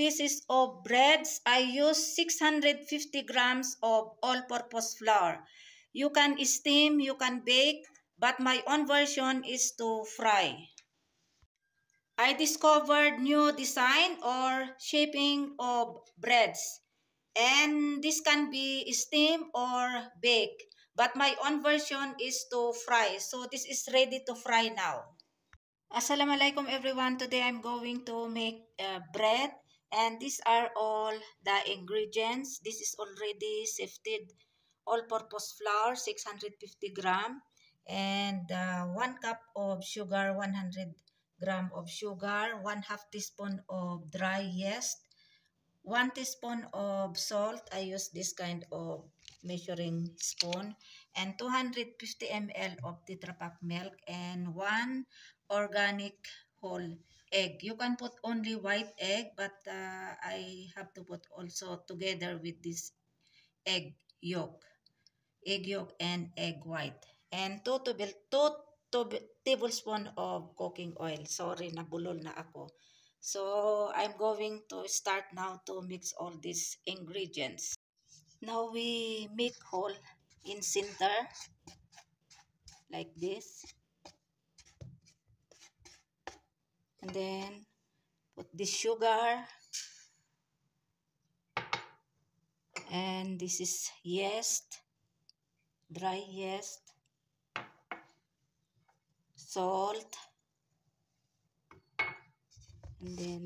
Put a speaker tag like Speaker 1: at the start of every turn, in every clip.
Speaker 1: pieces of breads, I use 650 grams of all-purpose flour. You can steam, you can bake, but my own version is to fry. I discovered new design or shaping of breads. And this can be steam or bake. But my own version is to fry. So this is ready to fry now. Assalamualaikum everyone. Today I'm going to make bread. And these are all the ingredients. This is already sifted all-purpose flour, 650 gram. And 1 cup of sugar, 100 gram of sugar, 1/2 teaspoon of dry yeast, 1 teaspoon of salt. I use this kind of measuring spoon, and 250 ml of Tetra Pak milk, and 1 organic whole egg. You can put only white egg, but I have to put also together with this egg yolk and egg white, and 2 tablespoon of cooking oil. Sorry, nabulol na ako. So I'm going to start now to mix all these ingredients. Now we make hole in center like this, and then put the sugar, and this is yeast, dry yeast, salt, and then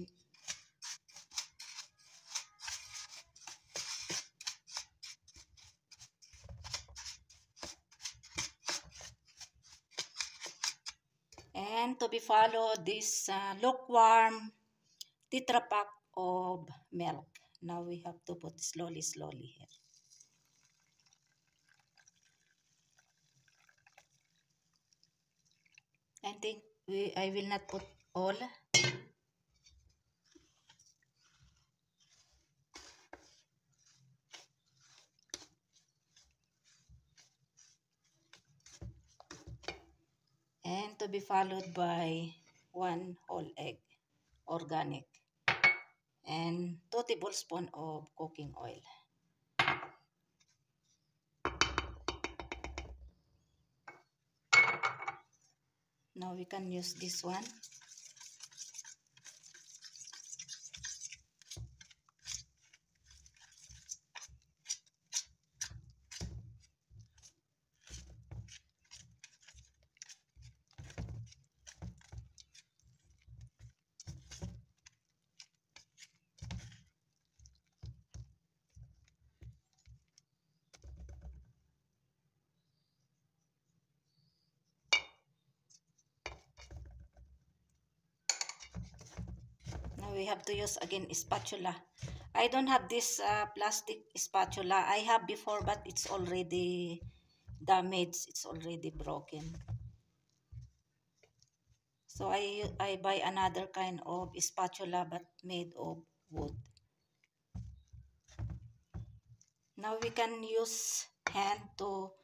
Speaker 1: to be followed this lukewarm Tetra Pak of milk. Now we have to put slowly here. I think I will not put all. And to be followed by 1 whole egg, organic, and 2 tablespoons of cooking oil. Now we can use this one. We have to use again spatula. I don't have this plastic spatula. I have before, but it's already damaged. It's already broken. So I buy another kind of spatula, but made of wood. Now we can use hand to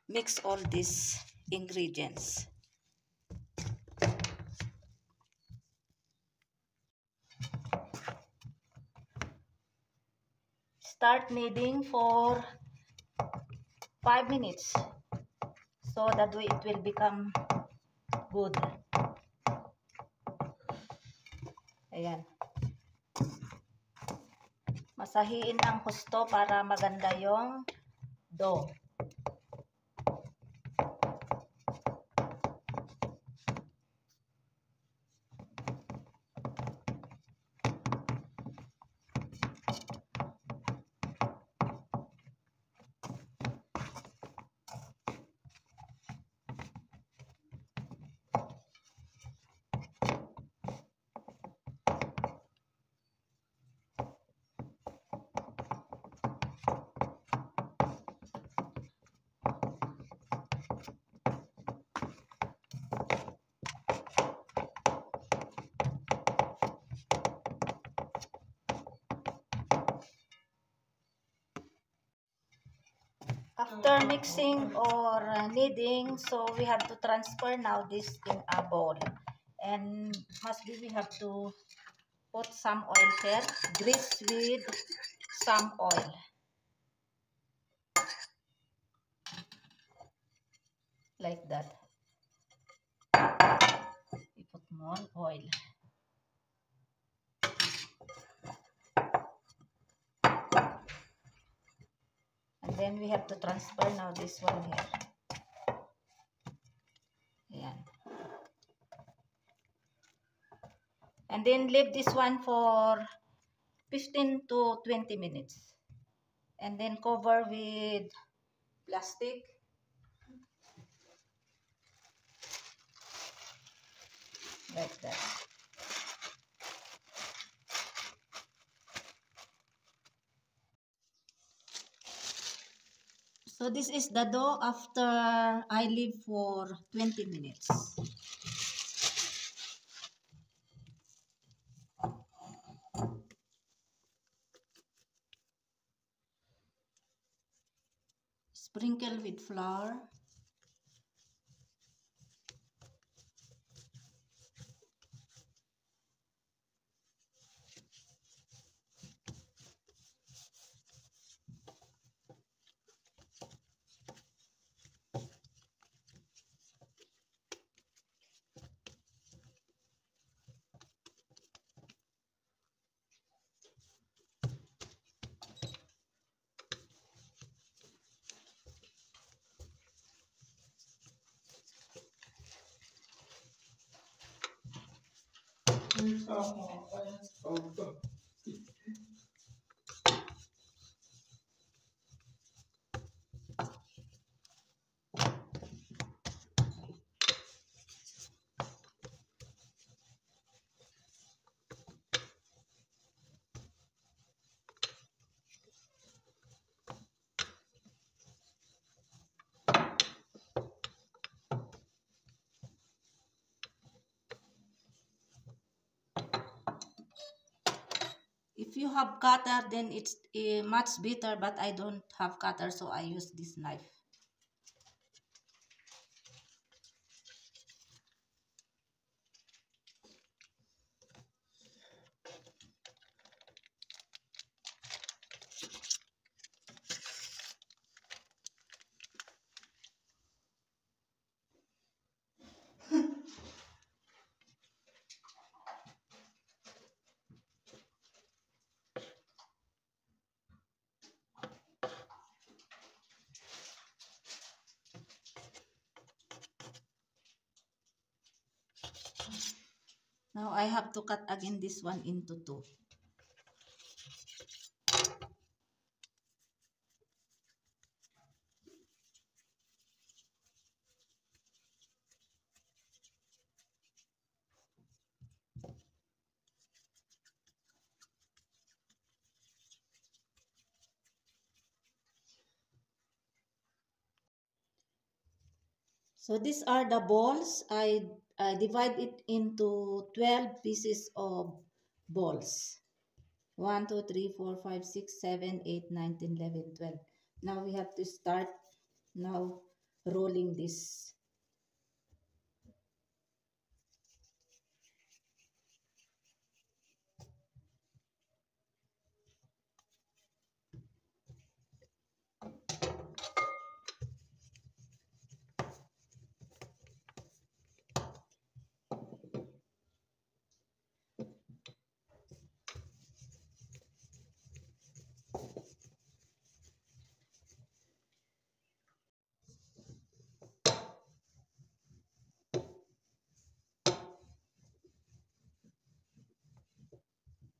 Speaker 1: mix all these ingredients. Start kneading for 5 minutes so that way it will become good. Ayan. Masahiin ang husto para maganda yung dough. After mixing or kneading, so we have to transfer now this in a bowl. And we have to put some oil here. Grease with some oil. Like that. We put more oil. And then we have to transfer now this one here. Ayan. And then leave this one for 15 to 20 minutes. And then cover with plastic. Like that. So this is the dough after I leave for 20 minutes. Sprinkle with flour. If you have cutter, then it's much better, but I don't have cutter, so I use this knife. Now I have to cut again this one into two. So these are the balls. I divide it into 12 pieces of balls. 1, 2, 3, 4, 5, 6, 7, 8, 9, 10, 11, 12. Now we have to start now rolling this.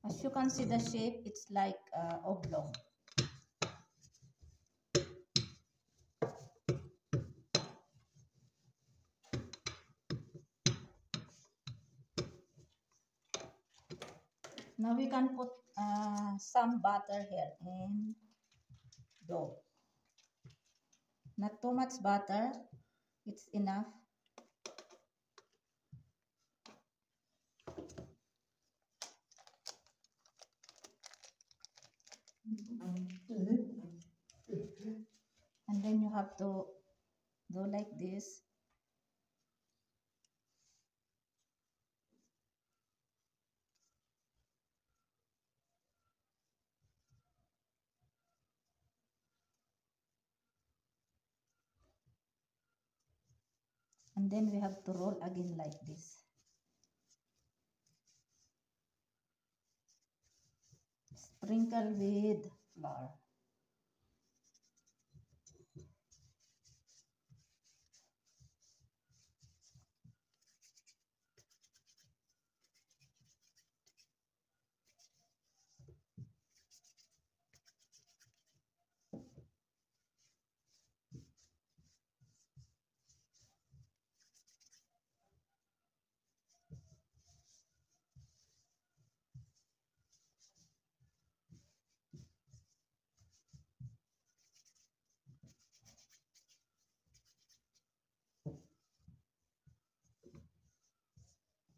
Speaker 1: As you can see the shape, it's like oblong. Now we can put some butter here and dough. Not too much butter, it's enough. And then you have to do like this. And then we have to roll again like this. Sprinkle with flour.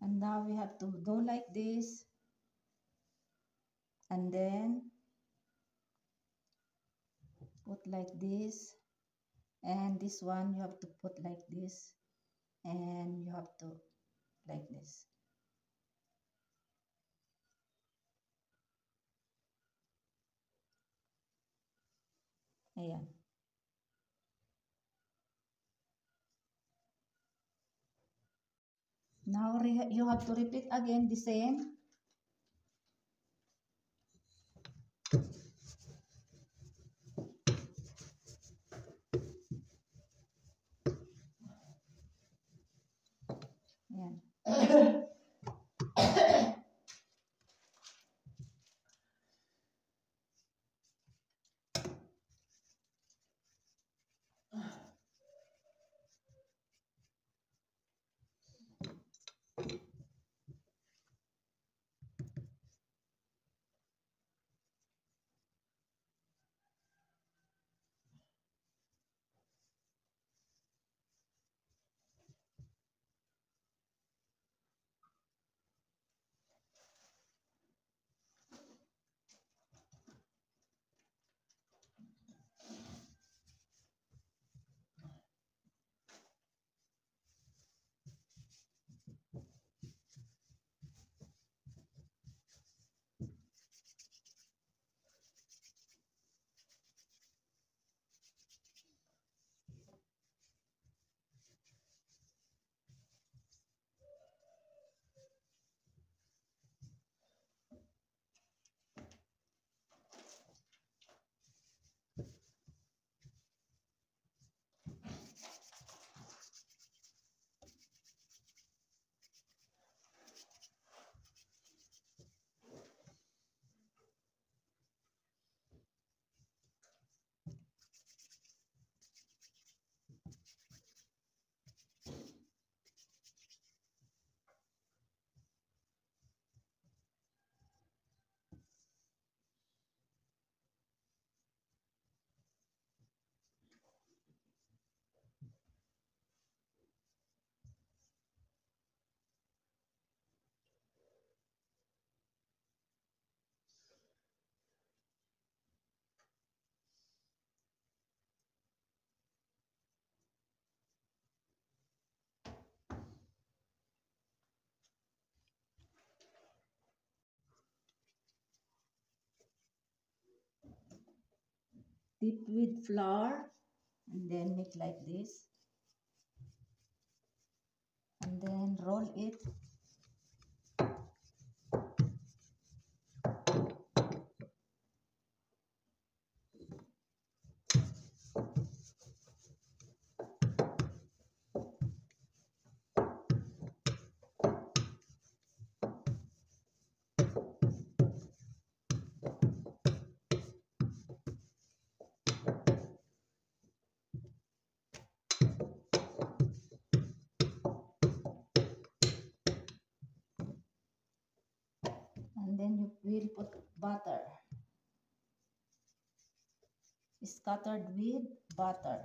Speaker 1: And now we have to do like this, and then put like this, and this one you have to put like this, and you have to like this. Ayan. Now you have to repeat again the same. Ayan. Dip with flour, and then make like this, and then roll it. And then you will put butter, scattered with butter,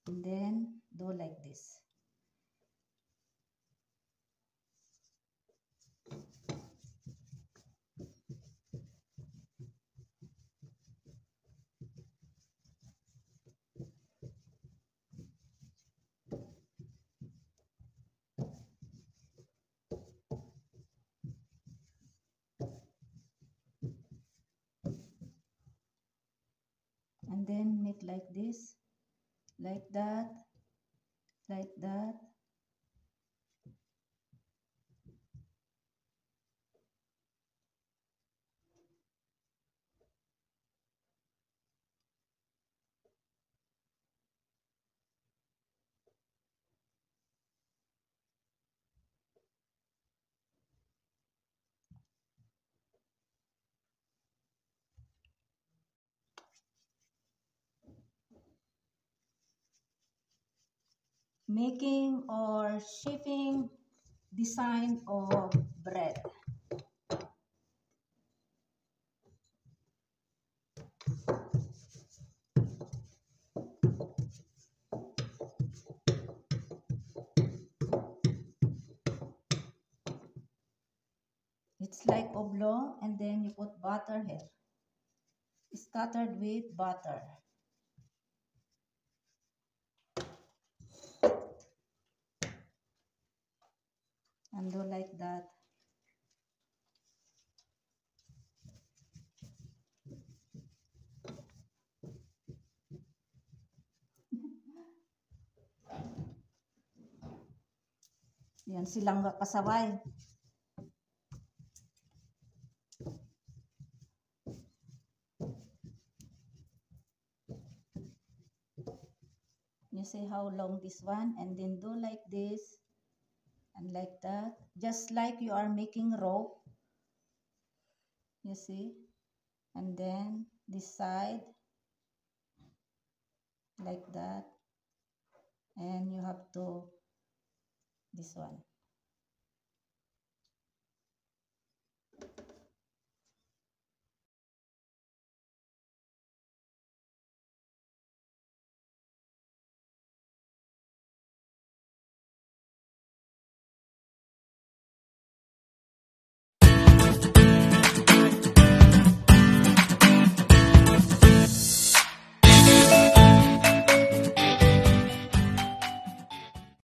Speaker 1: and then do like this. And then make like this, like that, like that. Making or shaping design of bread. It's like oblong, and then you put butter here. Scattered with butter. And do like that. Yan silang kasabay. You see how long this one, and then do like this and like that, just like you are making rope. You see, and then this side like that, and you have to this one.